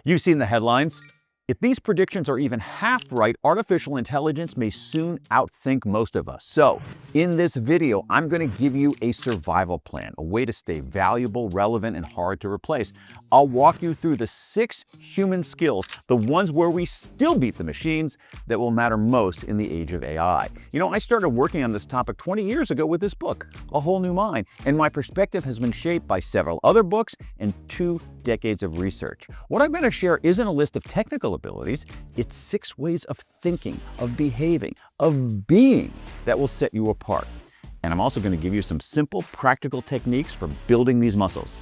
You've seen the headlines. If these predictions are even half right, artificial intelligence may soon outthink most of us. So, in this video, I'm going to give you a survival plan, a way to stay valuable, relevant, and hard to replace. I'll walk you through the 6 human skills, the ones where we still beat the machines, that will matter most in the age of AI. You know, I started working on this topic 20 years ago with this book, A Whole New Mind, and my perspective has been shaped by several other books and 2 decades of research. What I'm going to share isn't a list of technical abilities, it's 6 ways of thinking, of behaving, of being that will set you apart. And I'm also going to give you some simple, practical techniques for building these muscles.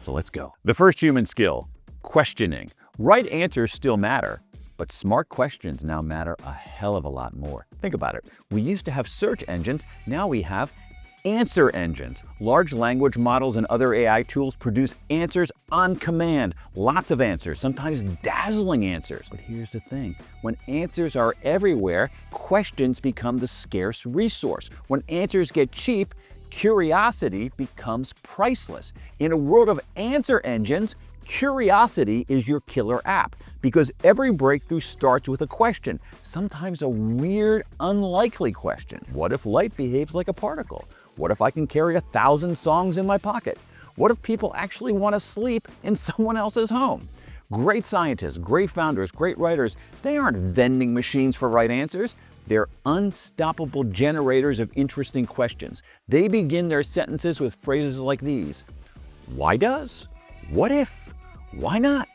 So let's go. The first human skill, questioning. Right answers still matter, but smart questions now matter a hell of a lot more. Think about it. We used to have search engines, now we have answer engines. Large language models and other AI tools produce answers on command. Lots of answers, sometimes dazzling answers. But here's the thing. When answers are everywhere, questions become the scarce resource. When answers get cheap, curiosity becomes priceless. In a world of answer engines, curiosity is your killer app because every breakthrough starts with a question, sometimes a weird, unlikely question. What if light behaves like a particle? What if I can carry 1,000 songs in my pocket? What if people actually want to sleep in someone else's home? Great scientists, great founders, great writers, they aren't vending machines for right answers. They're unstoppable generators of interesting questions. They begin their sentences with phrases like these. Why does? What if? Why not?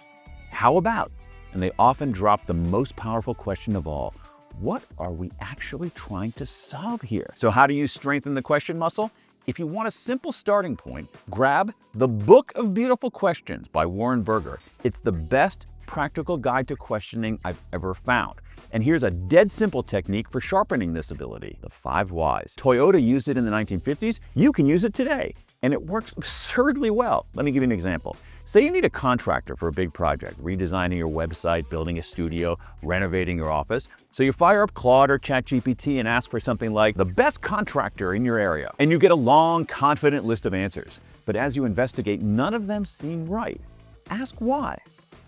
How about? And they often drop the most powerful question of all. What are we actually trying to solve here? So how do you strengthen the question muscle? If you want a simple starting point, grab The Book of Beautiful Questions by Warren Berger. It's the best practical guide to questioning I've ever found. And here's a dead simple technique for sharpening this ability, the 5 whys. Toyota used it in the 1950s. You can use it today. And it works absurdly well. Let me give you an example. Say you need a contractor for a big project, redesigning your website, building a studio, renovating your office. So you fire up Claude or ChatGPT and ask for something like the best contractor in your area. And you get a long, confident list of answers. But as you investigate, none of them seem right. Ask why.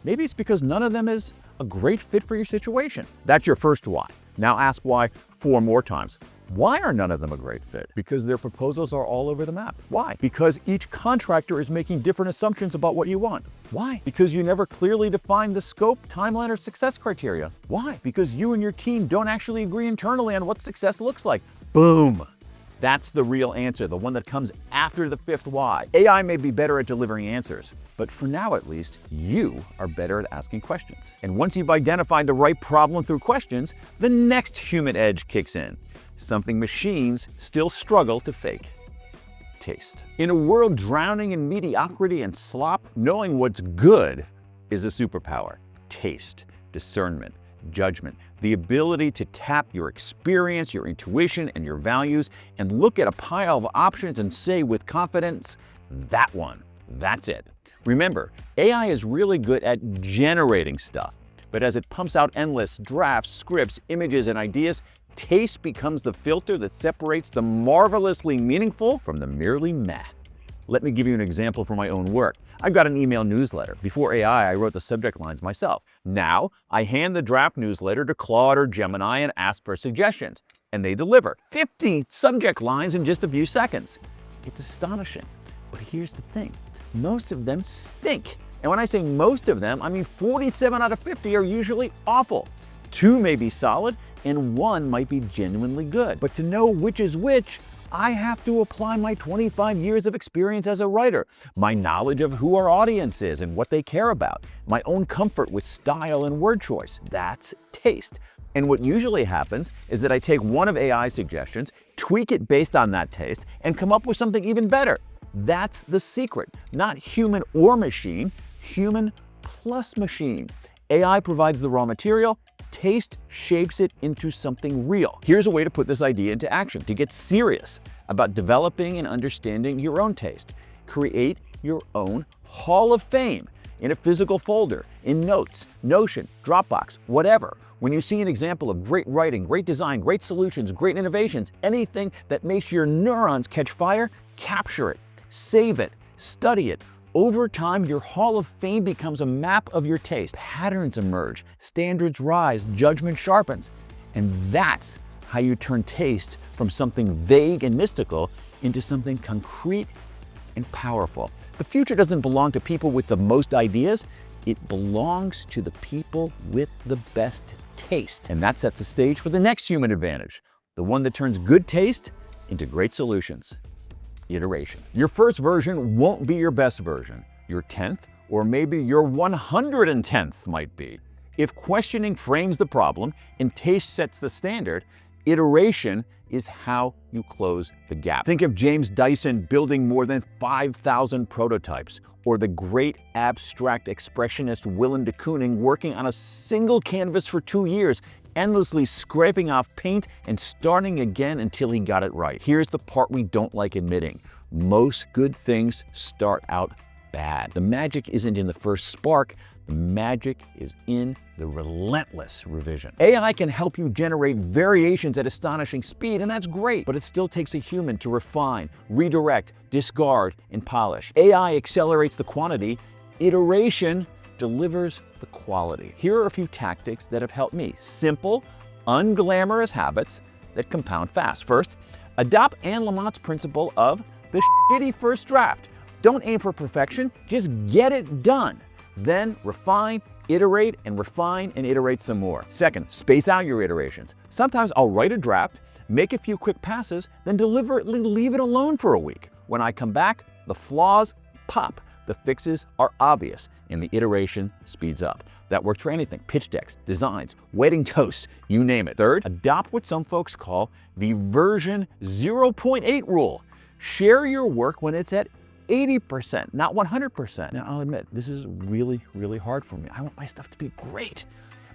Maybe it's because none of them is a great fit for your situation. That's your first why. Now ask why 4 more times. Why are none of them a great fit? Because their proposals are all over the map. Why? Because each contractor is making different assumptions about what you want. Why? Because you never clearly defined the scope, timeline, or success criteria. Why? Because you and your team don't actually agree internally on what success looks like. Boom! That's the real answer, the one that comes after the 5th why. AI may be better at delivering answers, but for now at least, you are better at asking questions. And once you've identified the right problem through questions, the next human edge kicks in. Something machines still struggle to fake. Taste. In a world drowning in mediocrity and slop, knowing what's good is a superpower. Taste, discernment, judgment, the ability to tap your experience, your intuition, and your values, and look at a pile of options and say with confidence, that one, that's it. Remember, AI is really good at generating stuff, but as it pumps out endless drafts, scripts, images, and ideas, taste becomes the filter that separates the marvelously meaningful from the merely meh. Let me give you an example from my own work. I've got an email newsletter. Before AI, I wrote the subject lines myself. Now, I hand the draft newsletter to Claude or Gemini and ask for suggestions, and they deliver 50 subject lines in just a few seconds. It's astonishing. But here's the thing. Most of them stink. And when I say most of them, I mean 47 out of 50 are usually awful. 2 may be solid, and 1 might be genuinely good. But to know which is which, I have to apply my 25 years of experience as a writer, my knowledge of who our audience is and what they care about, my own comfort with style and word choice. That's taste. And what usually happens is that I take one of AI's suggestions, tweak it based on that taste, and come up with something even better. That's the secret. Not human or machine, human plus machine. AI provides the raw material, taste shapes it into something real. Here's a way to put this idea into action, to get serious about developing and understanding your own taste. Create your own Hall of Fame in a physical folder, in Notes, Notion, Dropbox, whatever. When you see an example of great writing, great design, great solutions, great innovations, anything that makes your neurons catch fire, capture it, save it, study it, Over time, your hall of fame becomes a map of your taste. Patterns emerge, standards rise, judgment sharpens. And that's how you turn taste from something vague and mystical into something concrete and powerful. The future doesn't belong to people with the most ideas. It belongs to the people with the best taste. And that sets the stage for the next human advantage, the one that turns good taste into great solutions. Iteration. Your first version won't be your best version. Your 10th or maybe your 110th might be. If questioning frames the problem and taste sets the standard, iteration is how you close the gap. Think of James Dyson building more than 5,000 prototypes, or the great abstract expressionist Willem de Kooning working on a single canvas for 2 years, endlessly scraping off paint and starting again until he got it right. Here's the part we don't like admitting. Most good things start out bad. The magic isn't in the first spark. The magic is in the relentless revision. AI can help you generate variations at astonishing speed, and that's great, but it still takes a human to refine, redirect, discard, and polish. AI accelerates the quantity. Iteration delivers the quality. Here are a few tactics that have helped me. Simple, unglamorous habits that compound fast. First, adopt Anne Lamont's principle of the shitty first draft. Don't aim for perfection, just get it done. Then refine, iterate, and refine and iterate some more. Second, space out your iterations. Sometimes I'll write a draft, make a few quick passes, then deliberately leave it alone for a week. When I come back, the flaws pop, the fixes are obvious, and the iteration speeds up. That works for anything: pitch decks, designs, wedding toasts, you name it. Third, adopt what some folks call the version 0.8 rule. Share your work when it's at 80%, not 100%. Now, I'll admit, this is really, really hard for me. I want my stuff to be great.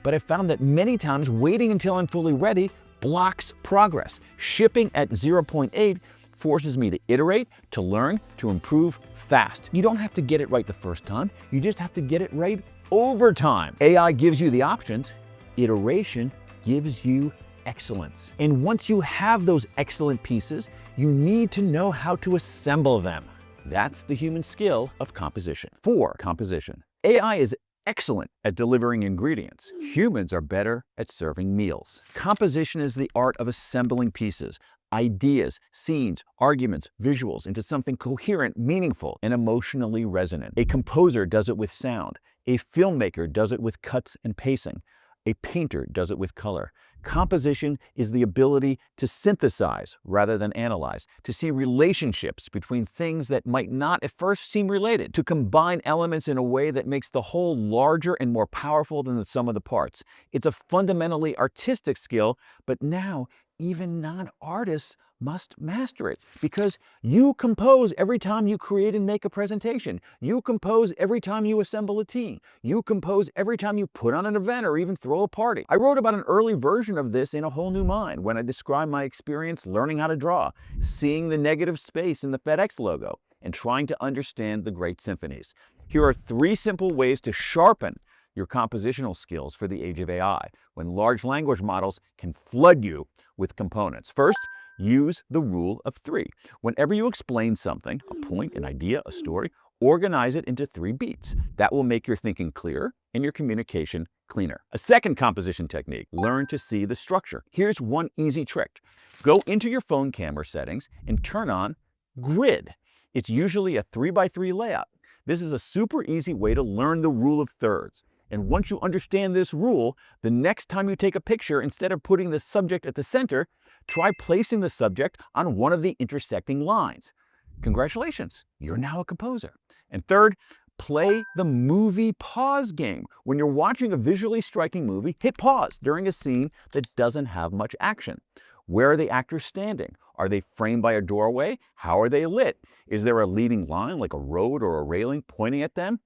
But I found that many times waiting until I'm fully ready blocks progress. Shipping at 0.8 forces me to iterate, to learn, to improve fast. You don't have to get it right the first time. You just have to get it right over time. AI gives you the options. Iteration gives you excellence. And once you have those excellent pieces, you need to know how to assemble them. That's the human skill of composition. 4. Composition. AI is excellent at delivering ingredients. Humans are better at serving meals. Composition is the art of assembling pieces, ideas, scenes, arguments, visuals into something coherent, meaningful, and emotionally resonant. A composer does it with sound. A filmmaker does it with cuts and pacing. A painter does it with color. Composition is the ability to synthesize rather than analyze, to see relationships between things that might not at first seem related, to combine elements in a way that makes the whole larger and more powerful than the sum of the parts. It's a fundamentally artistic skill, but now even non-artists must master it, because you compose every time you create and make a presentation. You compose every time you assemble a team. You compose every time you put on an event or even throw a party. I wrote about an early version of this in A Whole New Mind when I described my experience learning how to draw, seeing the negative space in the FedEx logo, and trying to understand the great symphonies. Here are 3 simple ways to sharpen your compositional skills for the age of AI, when large language models can flood you with components. First, use the rule of 3. Whenever you explain something, a point, an idea, a story, organize it into 3 beats. That will make your thinking clearer and your communication cleaner. A second composition technique: learn to see the structure. Here's one easy trick. Go into your phone camera settings and turn on grid. It's usually a 3x3 layout. This is a super easy way to learn the rule of thirds. And once you understand this rule, the next time you take a picture, instead of putting the subject at the center, try placing the subject on one of the intersecting lines. Congratulations, you're now a composer. And third, play the movie pause game. When you're watching a visually striking movie, hit pause during a scene that doesn't have much action. Where are the actors standing? Are they framed by a doorway? How are they lit? Is there a leading line like a road or a railing pointing at them?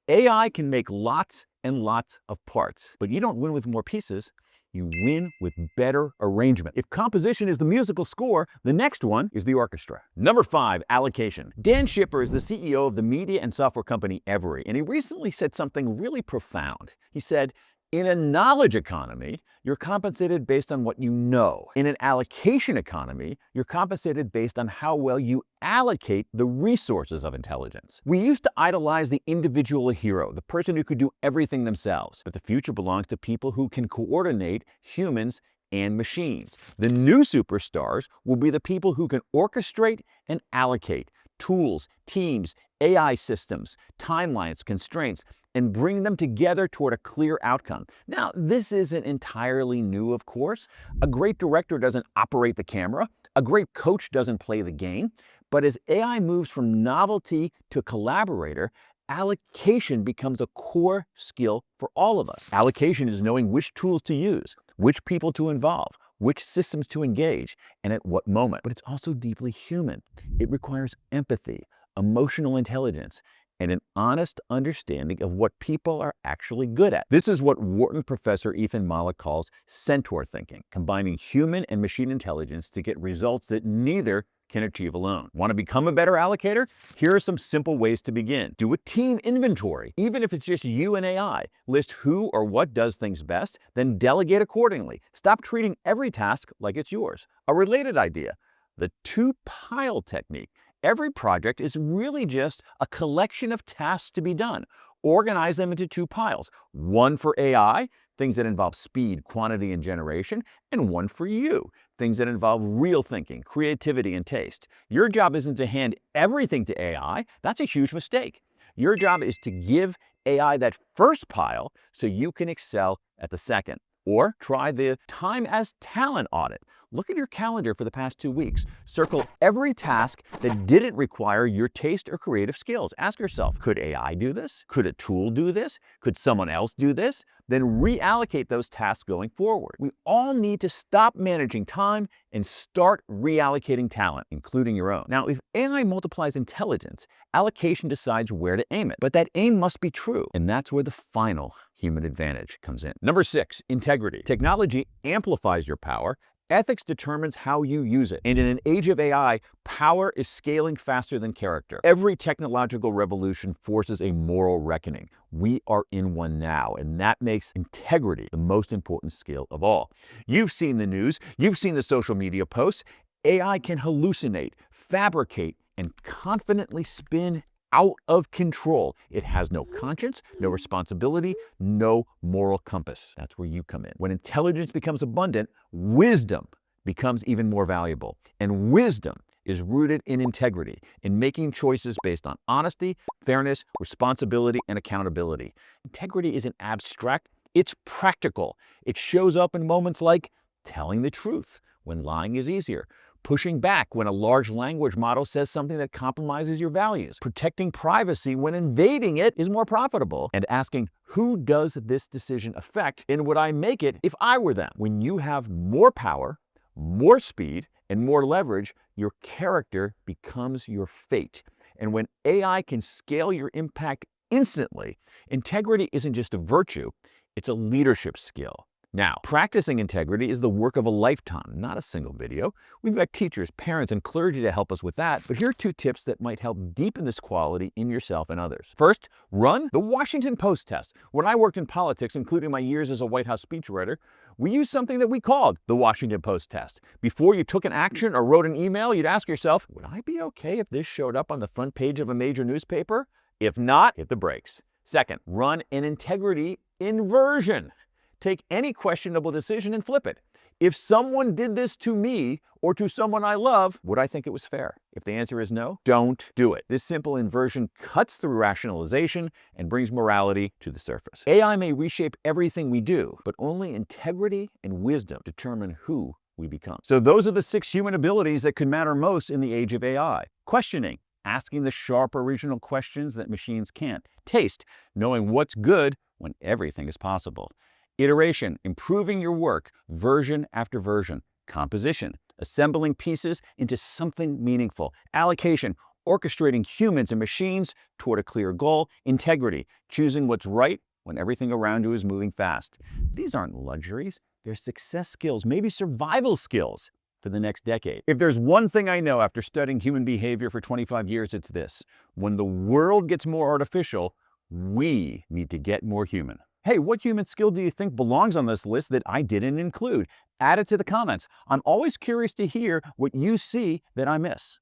AI can make lots and lots of parts, but you don't win with more pieces, you win with better arrangement. If composition is the musical score, the next one is the orchestra. Number 5, allocation. Dan Schipper is the CEO of the media and software company Every, and he recently said something really profound. He said, In a knowledge economy, you're compensated based on what you know. In an allocation economy, you're compensated based on how well you allocate the resources of intelligence. We used to idolize the individual hero, the person who could do everything themselves. But the future belongs to people who can coordinate humans and machines. The new superstars will be the people who can orchestrate and allocate tools, teams, AI systems, timelines, constraints, and bring them together toward a clear outcome. Now, this isn't entirely new, of course. A great director doesn't operate the camera. A great coach doesn't play the game. But as AI moves from novelty to collaborator, allocation becomes a core skill for all of us. Allocation is knowing which tools to use, which people to involve, which systems to engage, and at what moment. But it's also deeply human. It requires empathy, emotional intelligence, and an honest understanding of what people are actually good at. This is what Wharton professor Ethan Mollick calls centaur thinking, combining human and machine intelligence to get results that neither can achieve alone. Want to become a better allocator? Here are some simple ways to begin. Do a team inventory, even if it's just you and AI. List who or what does things best, then delegate accordingly. Stop treating every task like it's yours. A related idea, the two-pile technique. Every project is really just a collection of tasks to be done. Organize them into two piles. One for AI, things that involve speed, quantity, and generation, and one for you, things that involve real thinking, creativity, and taste. Your job isn't to hand everything to AI. That's a huge mistake. Your job is to give AI that first pile so you can excel at the second. Or try the time as talent audit. Look at your calendar for the past 2 weeks. Circle every task that didn't require your taste or creative skills. Ask yourself, could AI do this? Could a tool do this? Could someone else do this? Then reallocate those tasks going forward. We all need to stop managing time and start reallocating talent, including your own. Now, if AI multiplies intelligence, allocation decides where to aim it. But that aim must be true, and that's where the final human advantage comes in. Number 6, integrity. Technology amplifies your power. Ethics determines how you use it. And in an age of AI, power is scaling faster than character. Every technological revolution forces a moral reckoning. We are in one now, and that makes integrity the most important skill of all. You've seen the news, you've seen the social media posts. AI can hallucinate, fabricate, and confidently spin out of control. It has no conscience, no responsibility, no moral compass. That's where you come in. When intelligence becomes abundant, wisdom becomes even more valuable. And wisdom is rooted in integrity, in making choices based on honesty, fairness, responsibility, and accountability. Integrity isn't abstract, it's practical. It shows up in moments like telling the truth when lying is easier, pushing back when a large language model says something that compromises your values, protecting privacy when invading it is more profitable, and asking, who does this decision affect, and would I make it if I were them? When you have more power, more speed, and more leverage, your character becomes your fate. And when AI can scale your impact instantly, integrity isn't just a virtue, it's a leadership skill. Now, practicing integrity is the work of a lifetime, not a single video. We've got teachers, parents, and clergy to help us with that, but here are 2 tips that might help deepen this quality in yourself and others. First, run the Washington Post test. When I worked in politics, including my years as a White House speechwriter, we used something that we called the Washington Post test. Before you took an action or wrote an email, you'd ask yourself, would I be okay if this showed up on the front page of a major newspaper? If not, hit the brakes. Second, run an integrity inversion. Take any questionable decision and flip it. If someone did this to me or to someone I love, would I think it was fair? If the answer is no, don't do it. This simple inversion cuts through rationalization and brings morality to the surface. AI may reshape everything we do, but only integrity and wisdom determine who we become. So those are the 6 human abilities that could matter most in the age of AI. Questioning, asking the sharp original questions that machines can't. Taste, knowing what's good when everything is possible. Iteration, improving your work, version after version. Composition, assembling pieces into something meaningful. Allocation, orchestrating humans and machines toward a clear goal. Integrity, choosing what's right when everything around you is moving fast. These aren't luxuries, they're success skills, maybe survival skills for the next decade. If there's one thing I know after studying human behavior for 25 years, it's this. When the world gets more artificial, we need to get more human. Hey, what human skill do you think belongs on this list that I didn't include? Add it to the comments. I'm always curious to hear what you see that I miss.